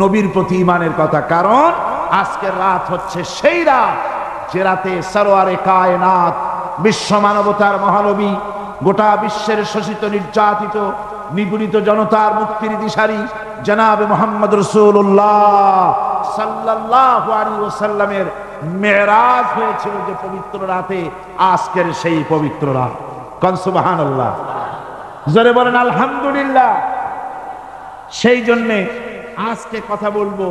নবীর প্রতি ঈমানের কথা। কারণ আজকের রাত হচ্ছে সেই রাত যে রাতে সরওয়ারে কায়নাত বিশ্ব মানবতার মহানবী গোটা বিশ্বের শোষিত নির্যাতিত নিপীড়িত জনতার মুক্তির দিশারি জনাবে মুহাম্মদ রাসূলুল্লাহ সাল্লাল্লাহু আলাইহি ওয়াসাল্লামের মেরাজ হয়েছিল যে পবিত্র রাতে, আজকের সেই পবিত্র রাত। কোন সুবহানাল্লাহ, জোরে বলেন আলহামদুলিল্লাহ। সেই জন্যে আজকে কথা বলবো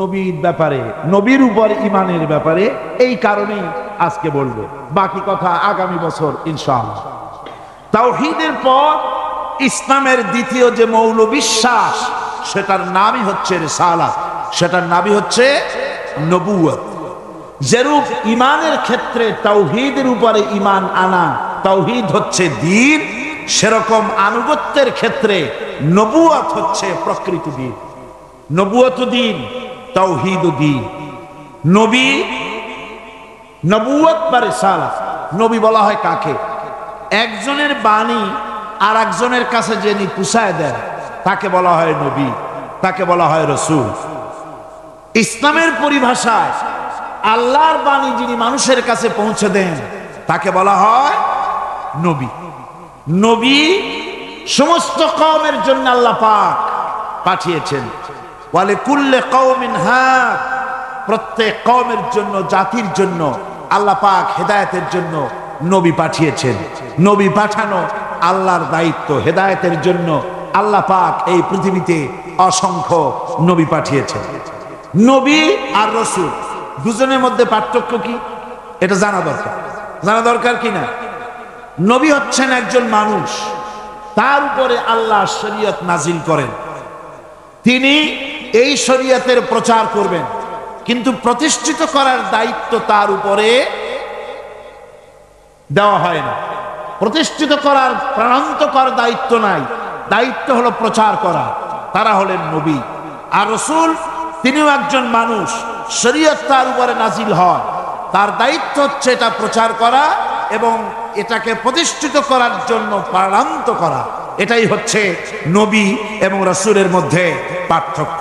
নবীর ব্যাপারে, নবীর উপর ঈমানের ব্যাপারে। এই কারণেই আজকে বলবো, বাকি কথা আগামী বছর ইনশাআল্লাহ। তাওহীদের পর ইসলামের দ্বিতীয় যে মৌল বিশ্বাস, সেটার নামই হচ্ছে রিসালাত, সেটার নামই হচ্ছে নবুয়ত। যেরূপ ঈমানের ক্ষেত্রে তাওহীদের উপরে ঈমান আনা, তাওহীদ হচ্ছে দ্বীন, সেরকম আনুগত্যের ক্ষেত্রে নবুয়ত হচ্ছে প্রকৃত দ্বীন। নবুয়ত দ্বীন, তাওহীদ দ্বীন। নবী, নবুয়ত বা রিসালাত। নবী বলা হয় কাকে? একজনের বাণী আর একজনের কাছে যিনি পৌঁছায় দেন তাকে বলা হয় নবী, তাকে বলা হয় রাসূল। ইসলামের পরিভাষায় আল্লাহর বাণী যিনি মানুষের কাছে পৌঁছে দেন তাকে বলা হয় নবী। নবী সমস্ত কওমের জন্য আল্লাহ পাক পাঠিয়েছেন। ওয়ালি কুল্লি কওমিন হাদ, প্রত্যেক কওমের জন্য, জাতির জন্য আল্লাহ পাক হেদায়েতের জন্য নবী পাঠিয়েছেন। নবী পাঠানো আল্লাহর দায়িত্ব। হেদায়েতের জন্য আল্লাহ পাক এই পৃথিবীতে অসংখ্য নবী পাঠিয়েছেন। নবী আর রাসূল দুজনের মধ্যে পার্থক্য কি, এটা জানা দরকার। জানা দরকার কি না? নবী হচ্ছেন একজন মানুষ, তার উপরে আল্লাহ শরীয়ত নাজিল করেন, তিনি এই শরীয়তের প্রচার করবেন, কিন্তু প্রতিষ্ঠিত করার দায়িত্ব তার উপরে দেওয়া হয় না। প্রতিষ্ঠিত করার, প্রাণান্ত করার দায়িত্ব নাই, দায়িত্ব হলো প্রচার করা। তারা হলেন নবী। আর রাসূল তিনিও একজন মানুষ, শরীয়ত তার উপরে নাজিল হয়, তার দায়িত্ব হচ্ছে এটা প্রচার করা এবং এটাকে প্রতিষ্ঠিত করার জন্য প্রাণান্ত করা। এটাই হচ্ছে নবী এবং রাসূলের মধ্যে পার্থক্য।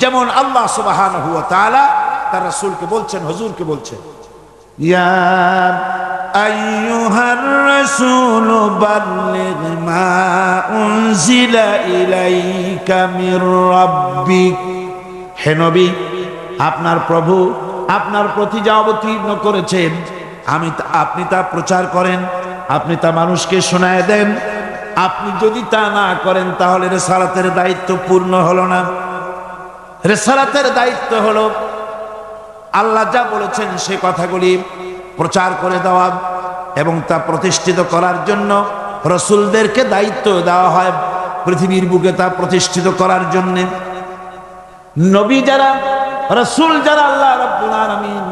যেমন আল্লাহ সুবহানাহু ওয়া তাআলা তার রাসূলকে বলছেন, হুজুরকে বলছেন, ইয়া আইয়ুহার রাসূল বাল্লিগ মা উনজিলা ইলাইকা মির রাব্বিক। হে নবী, আপনার প্রভু আপনার প্রতি যা অবতীর্ণ করেছেন আপনি তা প্রচার করেন, আপনি তা মানুষকে শোনায় দেন। আপনি যদি তা না করেন তাহলে রিসালাতের দায়িত্ব পূর্ণ হলো না। রিসালাতের দায়িত্ব হলো আল্লাহ যা বলেছেন সে কথাগুলি প্রচার করে দেওয়া এবং তা প্রতিষ্ঠিত করার জন্য রাসূলদেরকে দায়িত্ব দেওয়া হয় পৃথিবীর বুকে তা প্রতিষ্ঠিত করার জন্য। নবী যারা, রাসূল যারা, আল্লাহ রাব্বুল আলামিন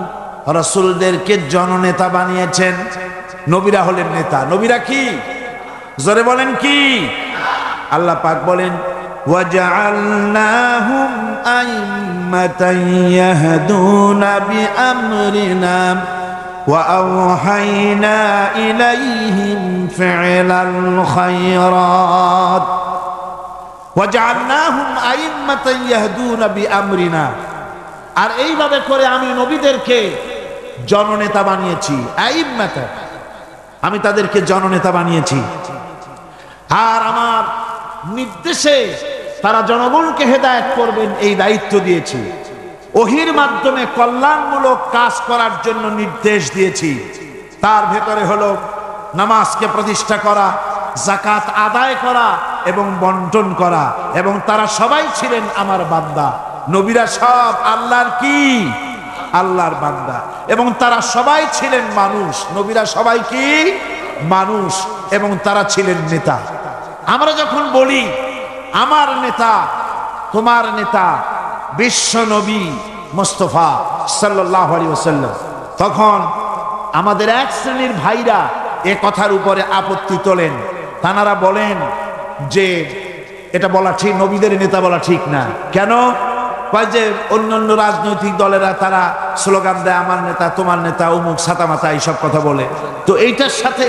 রাসূলদেরকে জননেতা বানিয়েছেন। নবীরা হলেন নেতা। নবীরা কি? জোরে বলেন কি? আল্লাহ পাক বলেন, ওয়াজআলনাহুম আইম্মাতান ইয়াহদুনা বিআমরিনা ওয়া আওহাইনা ইলাইহিম ফি'লাল খায়রাত। ওয়াজআলনাহুম আইম্মাতান ইয়াহদুনা বিআমরিনা। আর এইভাবে করে আমি নবীদেরকে জননেতা বানিয়েছি। আইম্মাতা, আমি তাদেরকে জননেতা বানিয়েছি। আর আমার নির্দেশে তারা জনগণকে হেদায়েত করবেন, এই দায়িত্ব দিয়েছি। ওহীর মাধ্যমে কল্যাণমূলক কাজ করার জন্য নির্দেশ দিয়েছি। তার ভেতরে হলো নামাজকে প্রতিষ্ঠা করা, যাকাত আদায় করা এবং বন্টন করা। এবং তারা সবাই ছিলেন আমার বান্দা। নবীরা সব আল্লাহর কি? আল্লাহর বান্দা। এবং তারা সবাই ছিলেন মানুষ। নবীরা সবাই কি? মানুষ। এবং তারা ছিলেন নেতা। আমরা যখন বলি আমার নেতা, তোমার নেতা বিশ্ব নবী মুস্তাফা সাল্লাল্লাহু আলাইহি ওয়াসাল্লাম, তখন আমাদের এক শ্রেণীর ভাইরা এ কথার উপরে আপত্তি তোলেন। তানারা বলেন যে এটা বলা ঠিক, নবীদের নেতা বলা ঠিক না। কেন? কয় যে অন্যান্য রাজনৈতিক দলেরা তারা স্লোগান দেয় আমার নেতা, তোমার নেতা, অমুক ছাতামাতা, এইসব কথা বলে। তো এইটার সাথে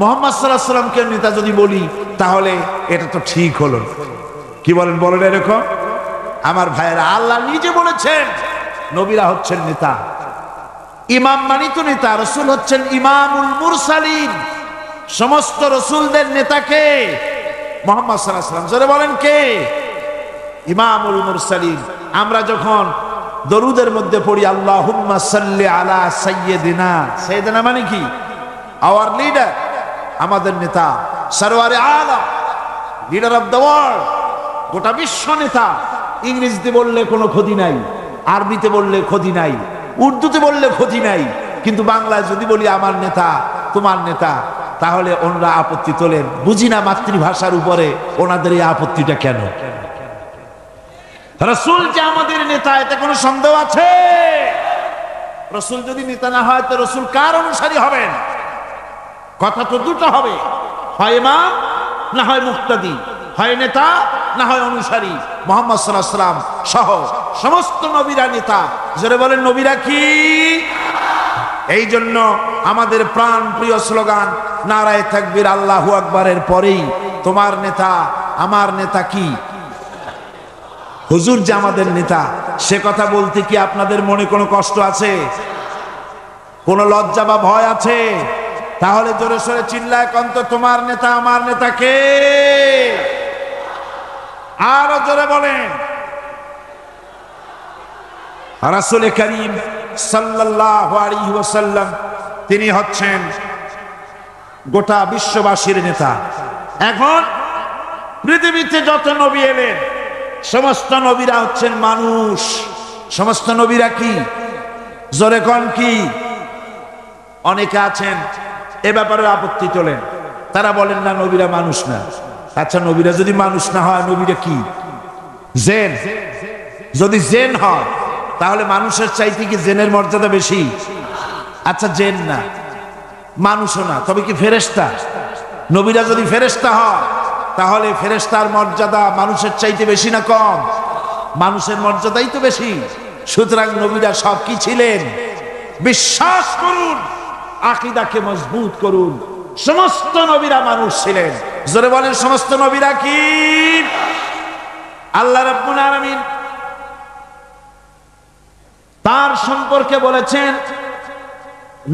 মুহাম্মদ সাল্লাল্লাহু আলাইহি ওয়াসাল্লামকে নেতা যদি বলি তাহলে এটা তো ঠিক হলো। কি বলেন? বলেন এরকম আমার ভাইয়েরা, আল্লাহ নিজে বলেছেন নবীরা হচ্ছেন নেতা। ইমাম মানি তো নেতা, রসুল হচ্ছেন ইমামুল মুরসালিন। সমস্ত রসুলদের নেতা কে? মুহাম্মদ সাল্লাল্লাহু আলাইহি ওয়াসাল্লাম। জোরে বলেন কে? ইমামুল মুরসালিন। আমরা যখন দরুদের মধ্যে পড়ি আল্লাহুম্মা সাল্লি আলা সাইয়্যিদিনা, সাইয়্যিদিনা মানে কি? আওয়ার লিডার, আমাদের নেতা, সরওয়ারে আলম, লিডার অফ দ্য ওয়ার্ল্ড, গোটা বিশ্ব নেতা। ইংরেজিতে বললে কোনো ক্ষতি নাই, আরবিতে বললে ক্ষতি নাই, উর্দুতে বললে ক্ষতি নাই, কিন্তু বাংলায় যদি বলি আমার নেতা, তোমার নেতা, তাহলে ওনারা আপত্তি তোলেন। বুঝি না মাতৃভাষার উপরে ওনাদের এই আপত্তিটা কেন? রাসূল যে আমাদের নেতা, এতে কোনো সন্দেহ আছে? রাসূল যদি নেতা না হয় তো রাসূল কার অনুসারী হবেন? কথা তো দুটো হবে, হয় ইমাম না হয় মুক্তাদি, হয় নেতা না হয় অনুসারী। মুহাম্মদ সাল্লাল্লাহু আলাইহি ওয়াসাল্লাম সহ সমস্ত নবীরা নেতা। যারা বলেন নবীরা কি? এই জন্য আমাদের প্রাণ প্রিয় স্লোগান নারায়ে তাকবীর আল্লাহু আকবারের পরেই তোমার নেতা আমার নেতা কি? হুজুর যে আমাদের নেতা, সে কথা বলতে কি আপনাদের মনে কোনো কষ্ট আছে? কোনো লজ্জা বা ভয় আছে? তাহলে জোরে সোরে চিল্লায় কন্ত তোমার নেতা আমার নেতা কে? আরো জোরে বলেন। রাসূল করিম সাল্লাল্লাহু আলাইহি ওয়াসাল্লাম, তিনি হচ্ছেন গোটা বিশ্ববাসীর নেতা। এখন পৃথিবীতে যত নবী এলেন, সমস্ত নবীরা হচ্ছেন মানুষ। সমস্ত নবীরা কি? জোরে কোন কি? অনেকে আছেন এ ব্যাপারে আপত্তি তোলেন, তারা বলেন না নবীরা মানুষ না। আচ্ছা, নবীরা যদি মানুষ না হয়, নবীরা কি? জেন। যদি জেন হয় তাহলে মানুষের চাইতে কি জেনের মর্যাদা বেশি? আচ্ছা, জেন না, মানুষও না, তবে কি ফেরেশতা? নবীরা যদি ফেরেশতা হয় তাহলে ফেরেশতার মর্যাদা মানুষের চাইতে বেশি না কম? মানুষের মর্যাদাই তো বেশি। সুতরাং নবীরা সব কি ছিলেন? বিশ্বাস করুন, আকীদাকে মজবুত করুন, সমস্ত নবীরা মানুষ ছিলেন। জোরে বলেন সমস্ত নবীরা কি? আল্লাহ রাব্বুল আলামিন তার সম্পর্কে বলেছেন,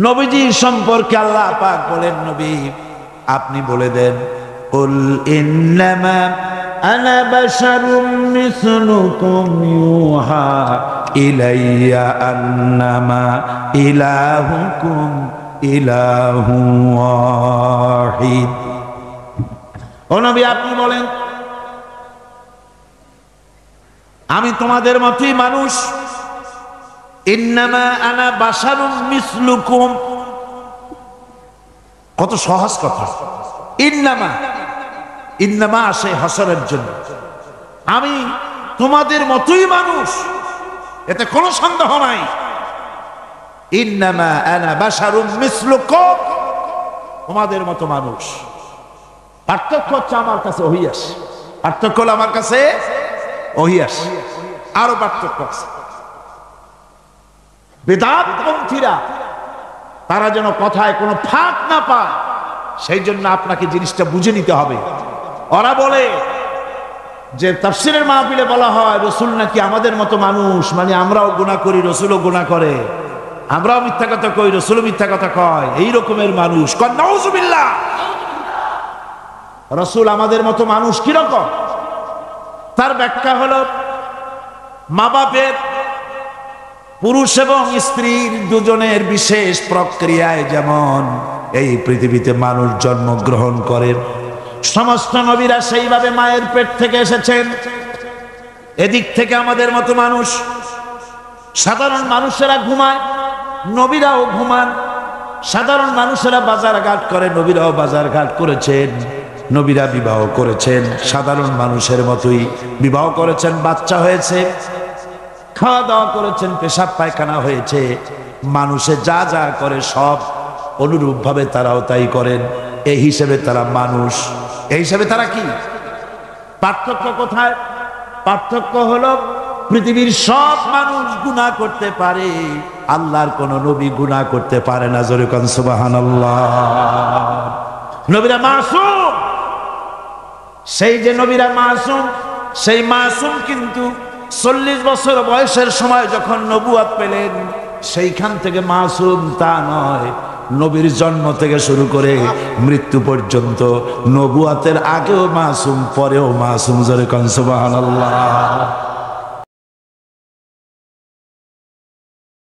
নবীজি সম্পর্কে আল্লাহ পাক বলেন, নবী আপনি বলে দেন, কুল ইন্নামা আনা বাশারুম মিসলুকুম ইউহা ইলাইয়া আন্নামা ইলাহুকুম ইলাহু ওয়াহিদ। ও নবী আপনি বলেন, আমি তোমাদের মতোই মানুষ। ইন্নামা আনা বাশারুম মিসলুকুম, কত সহজ কথা। ইন্নামা, ইন্নামা আসে হাসরের জন্য। আমি তোমাদের মতোই মানুষ, এতে কোনো সন্দেহ নাই। ইন্নামা আনা বাশারুম মিসলুকুম, তোমাদের মতো মানুষ। পার্থক্য হচ্ছে আমার কাছে ওহী আসে। পার্থক্য হলো আমার কাছে ওহী আসে। আরো পার্থক্য আছে। বেদাতপন্থীরা তারা যেন কথায় কোনো ফাঁক না পায়, সেই জন্য আপনাকে জিনিসটা বুঝে নিতে হবে। ওরা বলে যে তাফসীরের মাহফিলে বলা হয় রাসূল নাকি আমাদের মতো মানুষ, মানে আমরাও গুনাহ করি, রাসূলও গুনাহ করে, আমরাও মিথ্যা কথা কই, রাসূলও মিথ্যা কথা কয়, এই রকমের মানুষ। নাউযুবিল্লাহ। রাসূল আমাদের মতো মানুষ কিরকম? তার ব্যাখ্যা হলো, মা বাপের, পুরুষ এবং স্ত্রীর দুজনের বিশেষ প্রক্রিয়ায় যেমন এই পৃথিবীতে মানুষ জন্মগ্রহণ করেন, সমস্ত নবীরা সেইভাবে মায়ের পেট থেকে এসেছেন। এদিক থেকে আমাদের মতো মানুষ। সাধারণ মানুষেরা ঘুমায়, নবীরাও ঘুমান। সাধারণ মানুষেরা বাজার ঘাট করে, নবীরাও বাজার ঘাট করেছেন। নবীরা বিবাহ করেছেন, সাধারণ মানুষের মতোই বিবাহ করেছেন, বাচ্চা হয়েছে, খাওয়া দাওয়া করেছেন, পেশাব পায়খানা হয়েছে। মানুষে যা যা করে সব অনুরূপ ভাবে তারাও তাই করেন। এই হিসেবে তারা মানুষ। এই হিসেবে তারা কি? পার্থক্য কোথায়? পার্থক্য হলো পৃথিবীর সব মানুষ গুনাহ করতে পারে, আল্লাহর কোন নবী গুনাহ করতে পারে না। জোরে কোন সুবহানাল্লাহ। নবীরা মাসুম। সেই যে নবীরা মাসুম, সেই মাসুম কিন্তু 40 বছর বয়সের সময় যখন নবুয়ত পেলেন, সেইখান থেকে মাসুম তা নয়, নবীর জন্ম থেকে শুরু করে মৃত্যু পর্যন্ত, নবুয়তের আগেও মাসুম পরেও মাসুম। জোরে কোন সুবহানাল্লাহ।